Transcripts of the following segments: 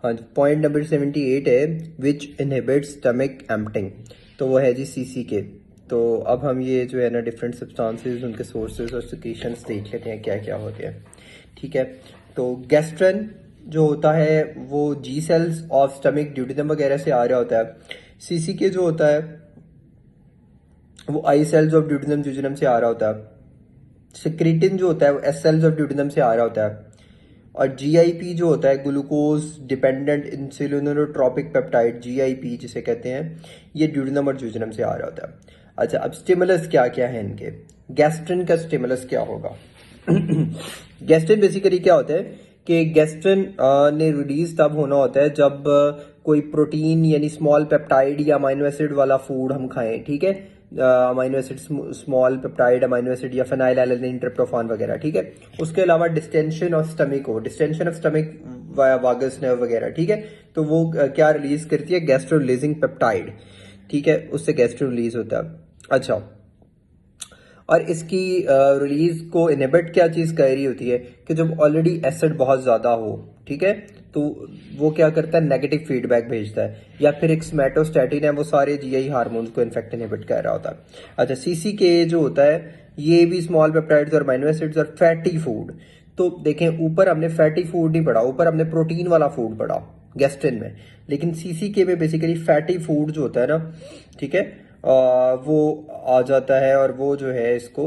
हाँ, point number 78 है विच inhibits stomach emptying, तो वो है जी CCK। तो अब हम ये जो है ना डिफरेंट सब्सटेंसेस, उनके सोर्सेज और सिक्रीशंस देख लेते हैं क्या क्या होते हैं। ठीक है, तो गैस्ट्रन जो होता है वो G cells of stomach duodenum वगैरह से आ रहा होता है। CCK जो होता है वो आई सेल्स ऑफ ड्यूटेनम ड्यूटेनम से आ रहा होता है। सिक्रीटिन जो होता है वो S सेल्स ऑफ ड्यूटेनम से आ रहा होता है। और GIP जो होता है ग्लूकोज डिपेंडेंट इंसुलिनोट्रोपिक पेप्टाइड, GIP जिसे कहते हैं, ये ड्यूडेनम और ज्यूजेनम से आ रहा होता है। अच्छा, अब स्टिमुलस क्या क्या है इनके। गैस्ट्रिन का स्टिमुलस क्या होगा? गैस्ट्रिन बेसिकली क्या होता है कि गैस्ट्रिन ने रिलीज तब होना होता है जब कोई प्रोटीन यानी स्मॉल पेप्टाइड या अमाइनो एसिड वाला फूड हम खाएं। ठीक है, amino acid, small peptide amino acid या फेनाइल एलानिन ट्रिप्टोफान वगैरह। ठीक है, उसके अलावा डिस्टेंशन ऑफ स्टमक हो, distension of stomach via vagus nerve वगैरह। ठीक है, तो वो क्या रिलीज करती है? Gastro releasing peptide. ठीक है, उससे गैस्ट्रो रिलीज होता है। अच्छा, और इसकी रिलीज को इनहिबिट क्या चीज कर रही होती है कि जब ऑलरेडी एसिड बहुत ज्यादा हो, ठीक है, तो वो क्या करता है? नेगेटिव फीडबैक भेजता है। या फिर एक स्मेटोस्टैटिन है, वो सारे GI हार्मोन्स को इनफेक्ट इनहिबिट कर रहा होता है। अच्छा, CCK जो होता है ये भी स्मॉल पेप्टाइड्स और अमाइनो एसिड्स और फैटी फूड। तो देखें, ऊपर हमने फैटी फूड नहीं पढ़ा, ऊपर हमने प्रोटीन वाला फूड पढ़ा गैस्ट्रिन में, लेकिन CCK में बेसिकली फैटी फूड जो होता है ना, ठीक है, वो आ जाता है और वो जो है इसको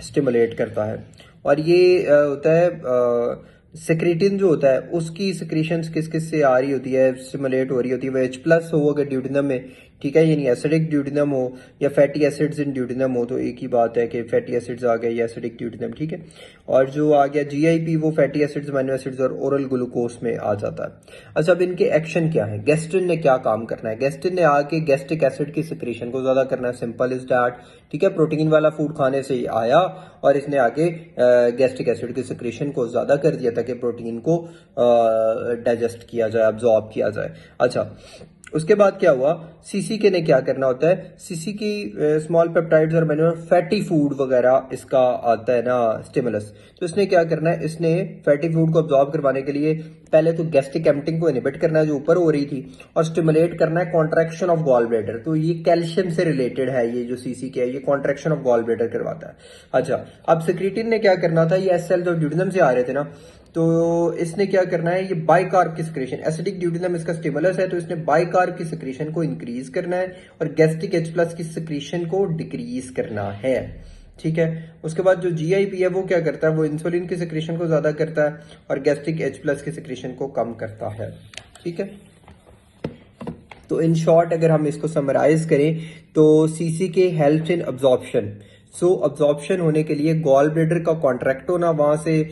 स्टिमुलेट करता है। और ये होता है सेक्रेटिन जो होता है उसकी सिक्रीशंस किस किस से आ रही होती है, स्टिमुलेट हो रही होती है? वो H+ हो अगर ड्यूटेनम में, ठीक है, यानी एसिडिक ड्यूटेनम हो या फैटी एसिड्स इन ड्यूटेनम हो, तो एक ही बात है कि फैटी एसिड्स आ गए या एसिडिक ड्यूटेनम। ठीक है, और जो आ गया GIP वो फैटी एसिड्स, अमीनो एसिड्स और ओरल ग्लूकोज में आ जाता है। अच्छा, अब इनके एक्शन क्या है? गैस्ट्रिन ने क्या काम करना है? गैस्ट्रिन ने आके गैस्ट्रिक एसिड की सिक्रीशन को ज्यादा करना है, सिंपल इज दैट। ठीक है, प्रोटीन वाला फूड खाने से ही आया और इसने आगे गैस्ट्रिक एसिड की सिक्रीशन को ज्यादा कर दिया ताकि प्रोटीन को डाइजेस्ट किया जाए, अब्जॉर्ब किया जाए। अच्छा, उसके बाद क्या हुआ? CCK ने क्या करना होता है? CCK स्मॉल पेप्टाइड्स और मैंने फैटी फूड वगैरह इसका आता है ना स्टिमुलस। तो इसने क्या करना है? इसने फैटी फूड को अब्जॉर्ब करवाने के लिए पहले तो गैस्ट्रिक एम्प्टिंग को इनहिबिट करना है जो ऊपर हो रही थी, और स्टिमुलेट करना है कॉन्ट्रैक्शन ऑफ गॉल ब्लैडर। तो ये कैल्शियम से रिलेटेड है, ये जो CCK है ये कॉन्ट्रैक्शन ऑफ गॉल ब्लैडर करवाता है। अच्छा, अब सेक्रेटिन ने क्या करना था? ये S सेल्स और ड्यूटेनम से आ रहे थे ना, तो इसने क्या करना है? ये बाइकार्ब की सिक्रीशन, एसिडिक ड्यूटेनम इसका स्टिमुलस है, तो इसने बाइकार्ब की सिक्रीशन को इंक्रीज करना है और गैस्ट्रिक H+ की सिक्रीशन को डिक्रीज करना है। ठीक है, उसके बाद जो GIP है वो क्या करता है? वो इंसुलिन की सिक्रीशन को ज्यादा करता है और गैस्ट्रिक H+ की सिक्रीशन को कम करता है। ठीक है, तो इन शॉर्ट अगर हम इसको समराइज करें तो CCK helps in absorption. So absorption होने के लिए गॉल ब्लैडर का कॉन्ट्रैक्ट होना, वहां से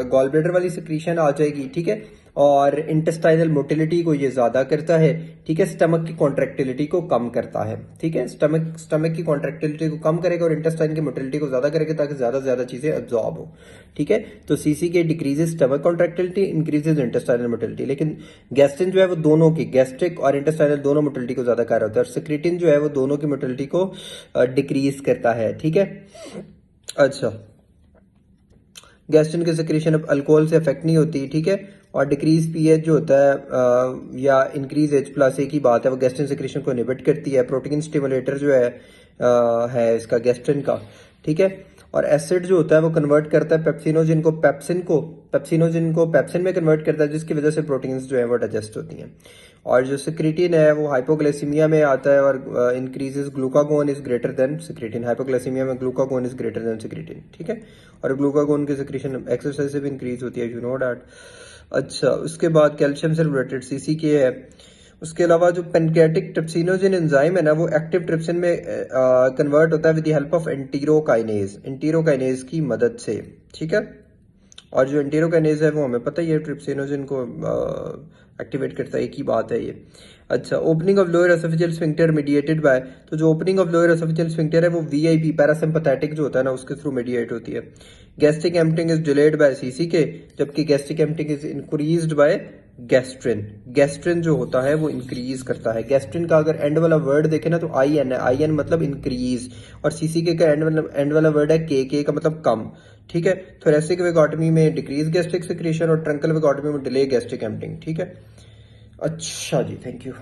गॉल ब्लैडर वाली सिक्रीशन आ जाएगी। ठीक है, और इंटेस्टाइनल मोटिलिटी को ये ज्यादा करता है। ठीक है, स्टमक की कॉन्ट्रैक्टिलिटी को कम करता है। ठीक है, स्टमक की कॉन्ट्रैक्टिलिटी को कम करेगा और इंटेस्टाइन की मोटिलिटी को ज्यादा करेगा ताकि ज्यादा से ज्यादा चीजें अब्जॉर्ब हो। ठीक है, तो CCK decreases stomach contractility, increases intestinal motility. लेकिन गैस्ट्रिन जो है वो दोनों की, गैस्ट्रिक और इंटेस्टाइनल दोनों मोटिलिटी को ज्यादा कर रहा होता है, और सेक्रेटिन जो है वो दोनों की मोटिलिटी को डिक्रीज करता है। ठीक है, अच्छा, गैस्ट्रिन की सिक्रीशन अब अल्कोहल से अफेक्ट नहीं होती। ठीक है, और डिक्रीज पीएच जो होता है या इंक्रीज H+, एक ही बात है, वो गैस्ट्रिन सिक्रीशन को इनहिबिट करती है। प्रोटीन स्टिमुलेटर जो है इसका गैस्ट्रिन का। ठीक है, और एसिड जो होता है वो कन्वर्ट करता है पेप्सिनोजिन को पेप्सिन में कन्वर्ट करता है, जिसकी वजह से प्रोटीन्स जो है वो डाइजेस्ट होती हैं। और जो सिक्रीटिन है वो हाइपोग्लाइसीमिया में आता है और increases glucagon is greater than secretin. Hypoglycaemia में glucagon is greater than secretin. ठीक है, और ग्लूकागोन की सिक्रीशन एक्सरसाइज से भी इंक्रीज होती है, यू नो दैट। अच्छा, उसके बाद कैल्शियम से रिलेटेड CCK है। उसके अलावा जो पेनक्रियाटिक ट्रिप्सिनोजिन एंजाइम है ना, वो एक्टिव ट्रिप्सिन में कन्वर्ट होता है with the help of enterokinase की मदद से। ठीक है, और जो एंटीरोकाइनेज है वो हमें पता ही है ट्रिप्सिनोजिन को एक्टिवेट करता है, एक ही बात है ये। अच्छा, opening of lower oesophageal sphincter mediated by, तो जो opening of lower oesophageal sphincter है वो VIP पैरासिम्पैथेटिक जो होता है ना उसके थ्रू मीडिएट होती है। Gastric emptying is delayed by CCK, जबकि gastric emptying is increased by gastrin. Gastrin जो होता है वो इंक्रीज करता है। गैस्ट्रिन का अगर एंड वाला वर्ड देखे ना तो आई एन है, आई एन मतलब इंक्रीज, और सीसीके का एंड वाला वर्ड है के का मतलब कम। ठीक है, थोरेसिक वेगोटमी में डिक्रीज गैस्ट्रिक सिक्रीशन और ट्रंकल वेगोटमी में डिले गैस्ट्रिक एम्पटिंग। ठीक है, अच्छा जी, थैंक यू।